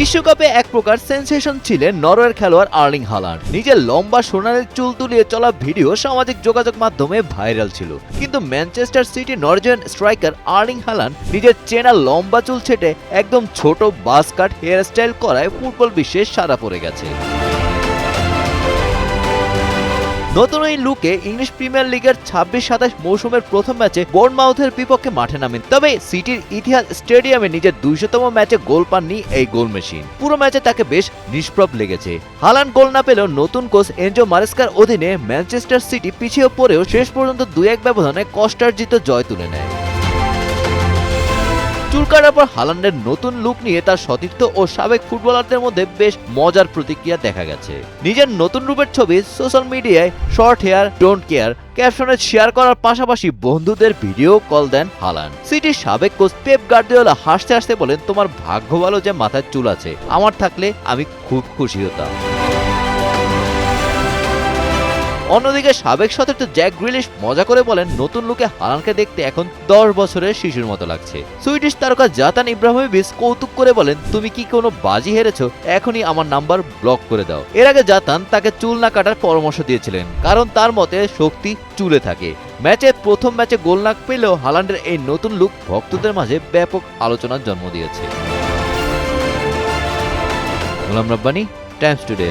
বিশ্বকাপে এক প্রকার সেন্সেশন ছিলেন নরওয়ের খেলোয়াড় আর্লিং হালান্ড। নিজের লম্বা সোনালী চুল তুলিয়ে চলা ভিডিও সামাজিক যোগাযোগ মাধ্যমে ভাইরাল ছিল। কিন্তু Manchester city Norwegian striker Erling Haaland নিজের চেনা লম্বা চুল ছেটে একদম ছোট বাস কাট হেয়ার স্টাইল করায় ফুটবল বিশ্বে সাড়া পড়ে গেছে। নতুন এই লুকে ইংলিশ প্রিমিয়ার লিগের ২৬-২৭ মৌসুমের প্রথম ম্যাচে বোর্নমাউথের বিপক্ষে মাঠে নামেন। তবে সিটির ইতিহাস স্টেডিয়ামে নিজের ২০০তম ম্যাচে গোল পাননি এই গোল মেশিন। পুরো ম্যাচে তাকে বেশ নিষ্প্রভ লেগেছে। হালান্ড গোল না পেলেও নতুন কোচ এনজো মারেস্কার অধীনে ম্যানচেস্টার সিটি পিছিয়ে পড়েও শেষ পর্যন্ত ২-১ ব্যবধানে কষ্টার্জিত জয় তুলে নেয়। চুল কাটার পর হালান্ডের নতুন লুক নিয়ে তার সতীর্থ ও সাবেক ফুটবলারদের মধ্যে বেশ মজার প্রতিক্রিয়া দেখা গেছে। নিজের নতুন রূপের ছবি সোশ্যাল মিডিয়ায় শর্ট হেয়ার ডোন্ট কেয়ার ক্যাপশনে শেয়ার করার পাশাপাশি বন্ধুদের ভিডিও কল দেন হালান্ড। সিটির সাবেক কোচ পেপ গার্দিওলা হাসতে হাসতে বলেন, তোমার ভাগ্য ভালো যে মাথায় চুল আছে, আমার থাকলে আমি খুব খুশি হতাম। অন্যদিকে সাবেক সতীর্থ জ্যাক গ্রিলিশ মজা করে বলেন, নতুন লুকে হালান্ডকে দেখতে এখন ১০ বছরের শিশুর মতো লাগছে। সুইডিশ তারকা জাতান ইব্রাহিমোভিচ কৌতুক করে বলেন, তুমি কি কোনো বাজি হেরেছো? এখনই আমার নাম্বার ব্লক করে দাও। এর আগে জাতান তাকে চুল না কাটার পরামর্শ দিয়েছিলেন, কারণ তার মতে শক্তি চুলে থাকে। প্রথম ম্যাচে গোল না পেলেও হালান্ডের এই নতুন লুক ভক্তদের মাঝে ব্যাপক আলোচনার জন্ম দিয়েছে। Golam Rabbani, Times today.